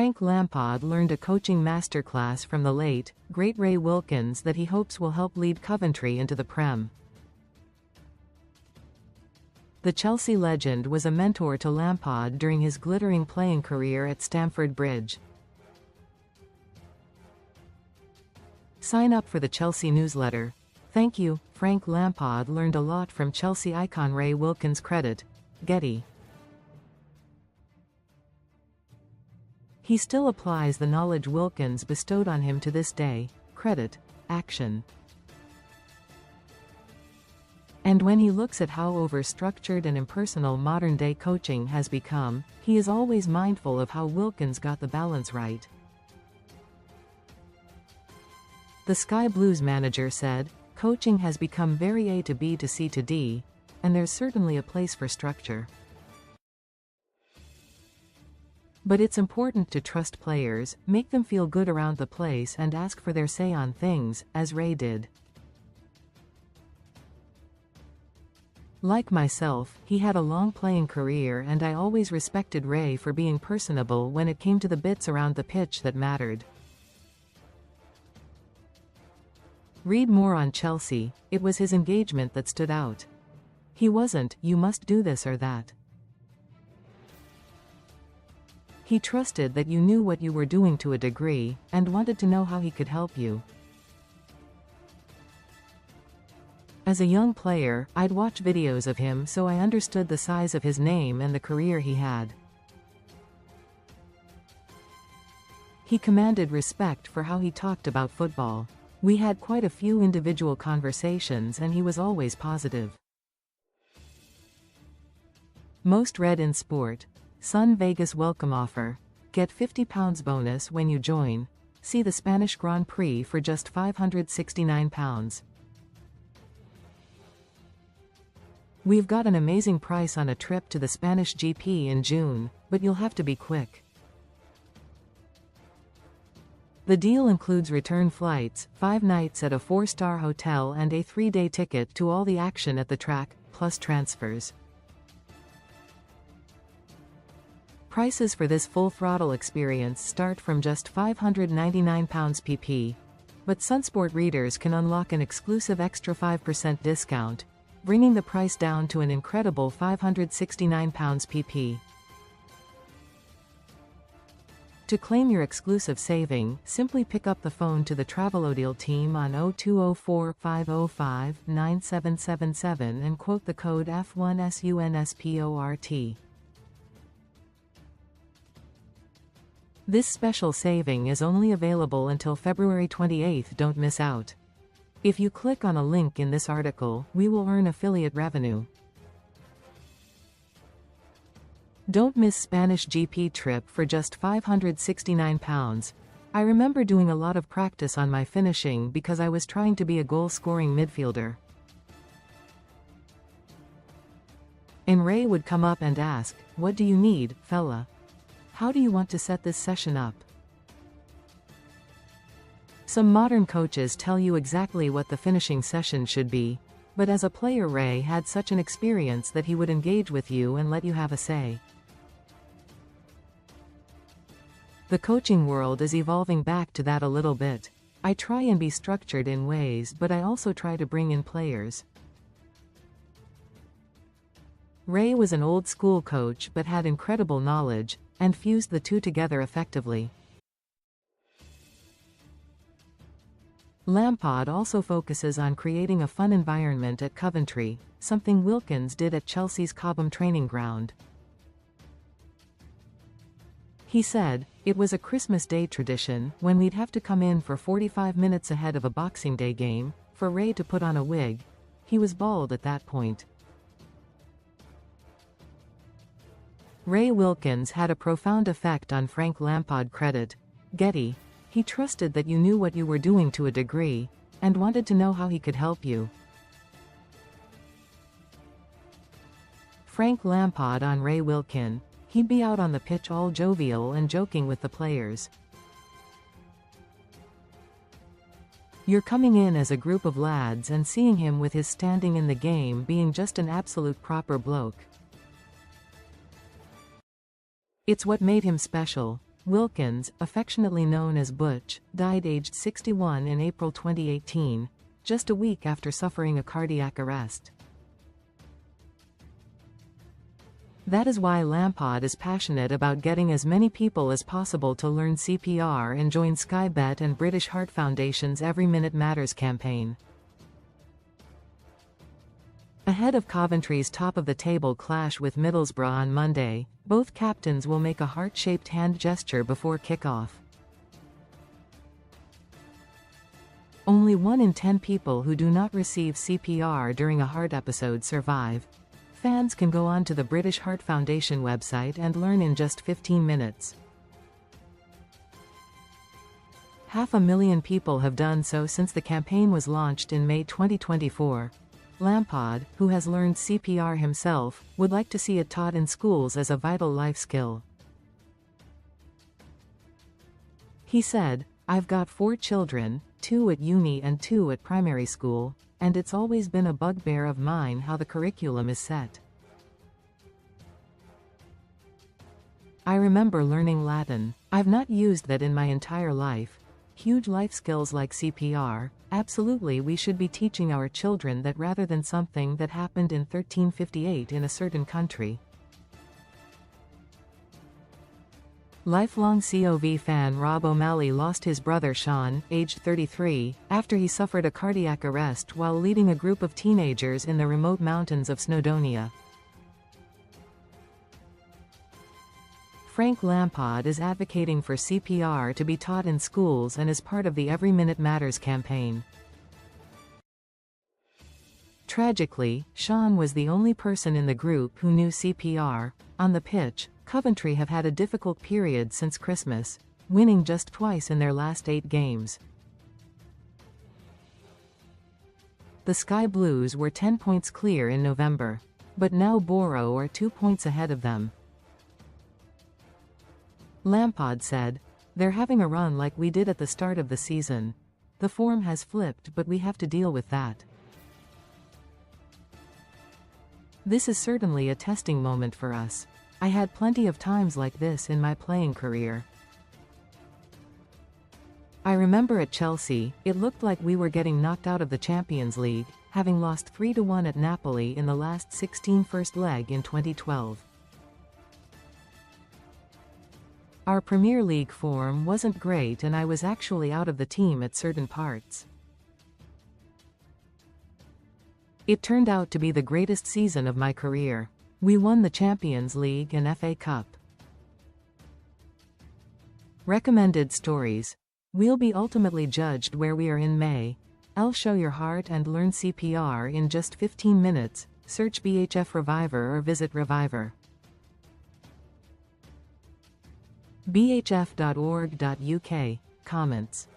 Frank Lampard learned a coaching masterclass from the late, great Ray Wilkins that he hopes will help lead Coventry into the Prem. The Chelsea legend was a mentor to Lampard during his glittering playing career at Stamford Bridge. Sign up for the Chelsea newsletter. Thank you. Frank Lampard learned a lot from Chelsea icon Ray WilkinsCredit. Getty. He still applies the knowledge Wilkins bestowed on him to this day. Credit. Action. And when he looks at how overstructured and impersonal modern-day coaching has become, he is always mindful of how Wilkins got the balance right. The Sky Blues manager said, "Coaching has become very A to B to C to D, and there's certainly a place for structure. But it's important to trust players, make them feel good around the place and ask for their say on things, as Ray did." Like myself, he had a long playing career and I always respected Ray for being personable when it came to the bits around the pitch that mattered. Read more on Chelsea. It was his engagement that stood out. He wasn't, "You must do this or that." He trusted that you knew what you were doing to a degree, and wanted to know how he could help you. As a young player, I'd watch videos of him so I understood the size of his name and the career he had. He commanded respect for how he talked about football. We had quite a few individual conversations and he was always positive. Most read in sport. Sun Vegas welcome offer. Get £50 bonus when you join. See the Spanish Grand Prix for just £569. We've got an amazing price on a trip to the Spanish GP in June, but you'll have to be quick. The deal includes return flights, 5 nights at a 4-star hotel and a 3-day ticket to all the action at the track, plus transfers. Prices for this full-throttle experience start from just £599 pp. But Sunsport readers can unlock an exclusive extra 5% discount, bringing the price down to an incredible £569 pp. To claim your exclusive saving, simply pick up the phone to the Travelodile team on 0204-505-9777 and quote the code F1SUNSPORT. This special saving is only available until February 28. Don't miss out. If you click on a link in this article, we will earn affiliate revenue. Don't miss Spanish GP trip for just £569. I remember doing a lot of practice on my finishing because I was trying to be a goal-scoring midfielder. And Ray would come up and ask, "What do you need, fella? How do you want to set this session up?" Some modern coaches tell you exactly what the finishing session should be, but as a player Ray had such an experience that he would engage with you and let you have a say. The coaching world is evolving back to that a little bit. I try and be structured in ways, but I also try to bring in players. Ray was an old-school coach but had incredible knowledge, and fused the two together effectively. Lampard also focuses on creating a fun environment at Coventry, something Wilkins did at Chelsea's Cobham training ground. He said, "It was a Christmas Day tradition, when we'd have to come in for 45 minutes ahead of a Boxing Day game, for Ray to put on a wig." He was bald at that point. Ray Wilkins had a profound effect on Frank Lampard. Credit. Getty. He trusted that you knew what you were doing to a degree, and wanted to know how he could help you. Frank Lampard on Ray Wilkins. He'd be out on the pitch all jovial and joking with the players. You're coming in as a group of lads and seeing him with his standing in the game being just an absolute proper bloke. It's what made him special. Wilkins, affectionately known as Butch, died aged 61 in April 2018, just a week after suffering a cardiac arrest. That is why Lampard is passionate about getting as many people as possible to learn CPR and join Sky Bet and British Heart Foundation's Every Minute Matters campaign. Ahead of Coventry's top-of-the-table clash with Middlesbrough on Monday, both captains will make a heart-shaped hand gesture before kick-off. Only 1 in 10 people who do not receive CPR during a heart episode survive. Fans can go on to the British Heart Foundation website and learn in just 15 minutes. 500,000 people have done so since the campaign was launched in May 2024. Lampard, who has learned CPR himself, would like to see it taught in schools as a vital life skill. He said, "I've got 4 children, 2 at uni and 2 at primary school, and it's always been a bugbear of mine how the curriculum is set. I remember learning Latin. I've not used that in my entire life. Huge life skills like CPR, absolutely we should be teaching our children that rather than something that happened in 1358 in a certain country." Lifelong COV fan Rob O'Malley lost his brother Sean, aged 33, after he suffered a cardiac arrest while leading a group of teenagers in the remote mountains of Snowdonia. Frank Lampard is advocating for CPR to be taught in schools and is part of the Every Minute Matters campaign. Tragically, Sean was the only person in the group who knew CPR. On the pitch, Coventry have had a difficult period since Christmas, winning just twice in their last 8 games. The Sky Blues were 10 points clear in November, but now Borough are 2 points ahead of them. Lampard said, "They're having a run like we did at the start of the season. The form has flipped, but we have to deal with that. This is certainly a testing moment for us. I had plenty of times like this in my playing career. I remember at Chelsea, it looked like we were getting knocked out of the Champions League, having lost 3-1 at Napoli in the last 16 first leg in 2012. Our Premier League form wasn't great and I was actually out of the team at certain parts. It turned out to be the greatest season of my career. We won the Champions League and FA Cup." Recommended stories. We'll be ultimately judged where we are in May. I'll show your heart and learn CPR in just 15 minutes. Search BHF Reviver or visit Reviver. bhf.org.uk. Comments.